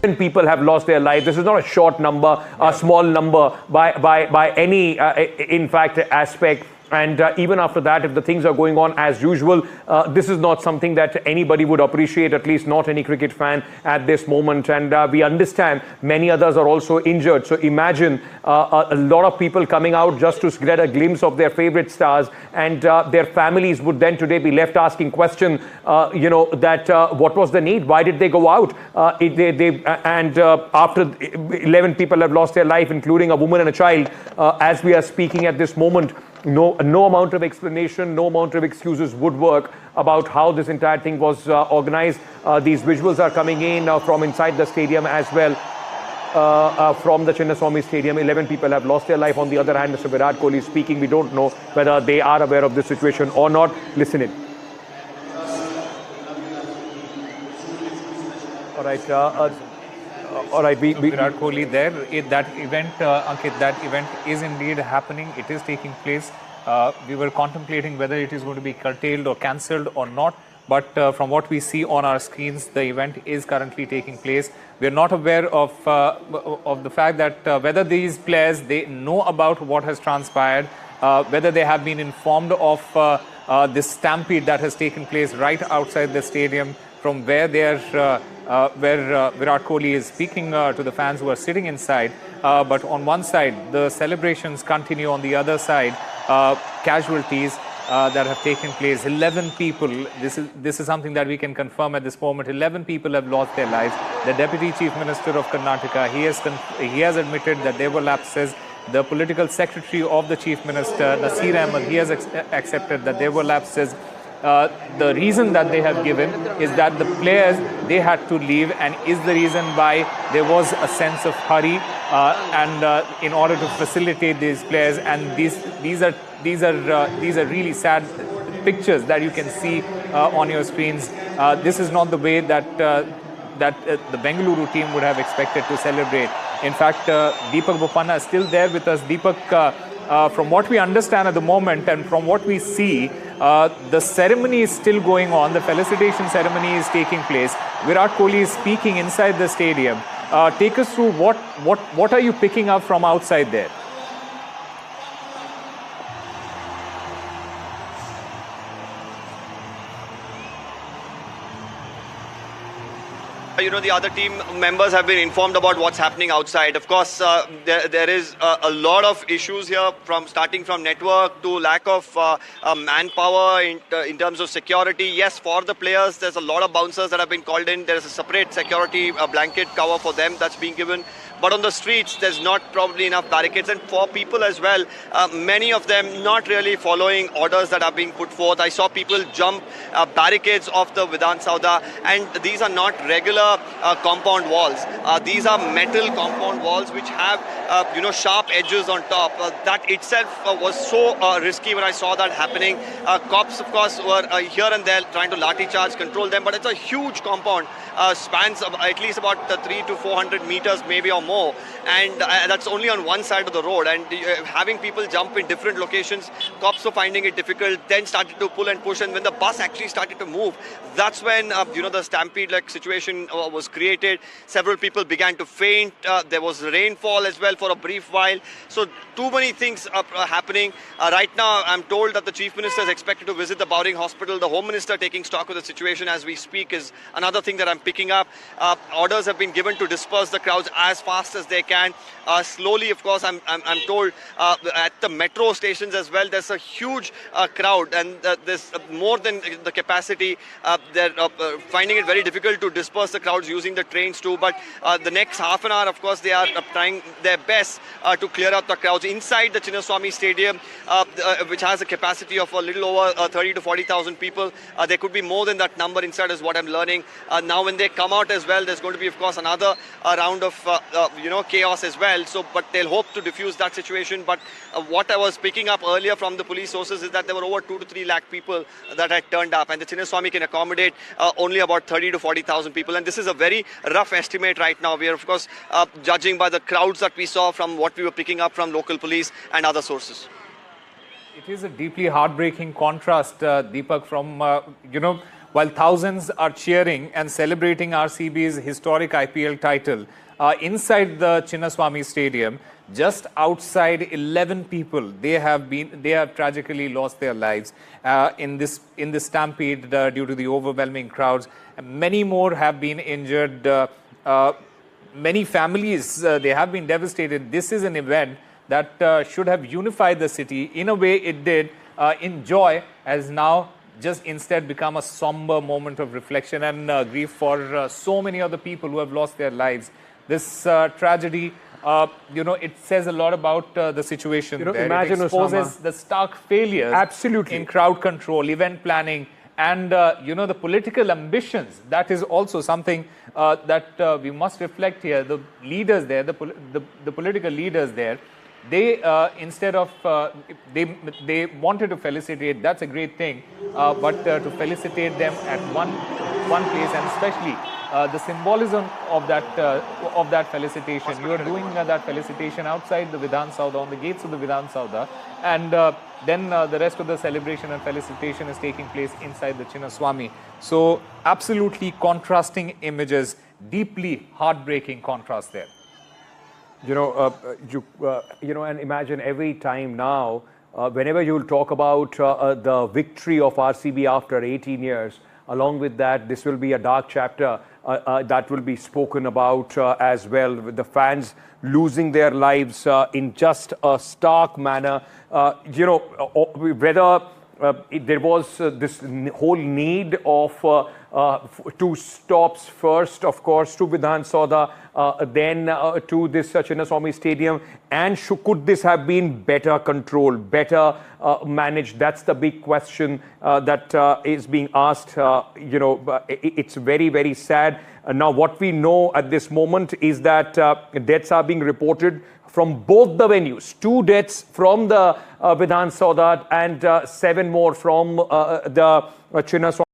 People have lost their lives. This is not a short number, a small number by any, in fact, aspect. And even after that, if the things are going on as usual, this is not something that anybody would appreciate, at least not any cricket fan at this moment. And we understand many others are also injured. So imagine a lot of people coming out just to get a glimpse of their favorite stars, and their families would then today be left asking question, what was the need? Why did they go out? After 11 people have lost their life, including a woman and a child, as we are speaking at this moment, no amount of explanation, no amount of excuses would work about how this entire thing was organized. These visuals are coming in from inside the stadium as well. From the Chinnaswamy Stadium, 11 people have lost their life. On the other hand, Mr. Virat Kohli is speaking. We don't know whether they are aware of this situation or not. Listen in. All right. All right, Virat Kohli there. That event, Ankit, that event is indeed happening. It is taking place. We were contemplating whether it is going to be curtailed or cancelled or not. But from what we see on our screens, the event is currently taking place. We are not aware of the fact that whether these players, they know about what has transpired, whether they have been informed of this stampede that has taken place right outside the stadium, from where they are, where Virat Kohli is speaking to the fans who are sitting inside. But on one side, the celebrations continue. On the other side, casualties that have taken place. 11 people. This is something that we can confirm at this moment. 11 people have lost their lives. The Deputy Chief Minister of Karnataka, he has admitted that there were lapses. The political secretary of the Chief Minister, Nasir Ahmed, he has accepted that there were lapses. The reason that they have given is that the players, they had to leave, and is the reason why there was a sense of hurry in order to facilitate these players. And these are really sad pictures that you can see on your screens. This is not the way that the Bengaluru team would have expected to celebrate. In fact, Deepak Bopanna is still there with us. Deepak, from what we understand at the moment and from what we see, the ceremony is still going on. The felicitation ceremony is taking place. Virat Kohli is speaking inside the stadium. Take us through what are you picking up from outside there? The other team members have been informed about what's happening outside. Of course, there is a lot of issues here, starting from network to lack of manpower in terms of security. Yes, for the players, there's a lot of bouncers that have been called in. There's a separate security blanket cover for them that's being given. But on the streets, there's not probably enough barricades. And for people as well, many of them not really following orders that are being put forth. I saw people jump barricades off the Vidhan Sauda. And these are not regular compound walls. These are metal compound walls which have, sharp edges on top. That itself was so risky when I saw that happening. Cops, of course, were here and there trying to lathi charge, control them. But it's a huge compound. Spans at least about 300 to 400 meters maybe or more, and that's only on one side of the road. And having people jump in different locations, cops were finding it difficult, then started to pull and push, and when the bus actually started to move, that's when the stampede-like situation was created. Several people began to faint. There was rainfall as well for a brief while. So too many things are happening. Right now, I'm told that the Chief Minister is expected to visit the Bowring Hospital. The Home Minister taking stock of the situation as we speak is another thing that I'm picking up. Orders have been given to disperse the crowds as fast as they can. Slowly, of course, I'm told at the metro stations as well, there's a huge crowd, and there's more than the capacity. They're finding it very difficult to disperse the crowds using the trains too. But the next half an hour, of course, they are trying their best to clear out the crowds inside the Chinnaswamy Stadium, which has a capacity of a little over 30 to 40,000 people. There could be more than that number inside, is what I'm learning. Now, when they come out as well, there's going to be, of course, another round of chaos as well. So, but they'll hope to diffuse that situation. But what I was picking up earlier from the police sources is that there were over 2 to 3 lakh people that had turned up, and the Chinnaswamy can accommodate only about 30 to 40,000 people. And this is a very rough estimate right now. We are, of course, judging by the crowds that we saw from what we were picking up from local police and other sources. It is a deeply heartbreaking contrast, Deepak, from, while thousands are cheering and celebrating RCB's historic IPL title, inside the Chinnaswamy Stadium, just outside 11 people, they have tragically lost their lives in this stampede due to the overwhelming crowds. Many more have been injured. Many families, they have been devastated. This is an event that should have unified the city. In a way, it did. In joy, has now just instead become a somber moment of reflection and grief for so many other people who have lost their lives. This tragedy, it says a lot about the situation there. Imagine, it exposes Osama, the stark failures absolutely in crowd control, event planning, and the political ambitions. That is also something that we must reflect here. The leaders there, the political leaders there, they instead of they wanted to felicitate. That's a great thing, but to felicitate them at one place, and especially the symbolism of that felicitation. You are doing that felicitation outside the Vidhan Saudha, on the gates of the Vidhan Saudha, and then the rest of the celebration and felicitation is taking place inside the Chinnaswamy. So absolutely contrasting images, deeply heartbreaking contrast there. And imagine every time now, whenever you'll talk about the victory of RCB after 18 years, along with that, this will be a dark chapter that will be spoken about as well, with the fans losing their lives in just a stark manner. Whether there was this whole need of two stops, first, of course, to Vidhan Saudha, then to this Chinnaswamy Stadium, and could this have been better controlled, better managed? That's the big question that is being asked. It's very, very sad. Now, what we know at this moment is that deaths are being reported from both the venues. 2 deaths from the Vidhan Saudha and 7 more from the Chinnaswamy.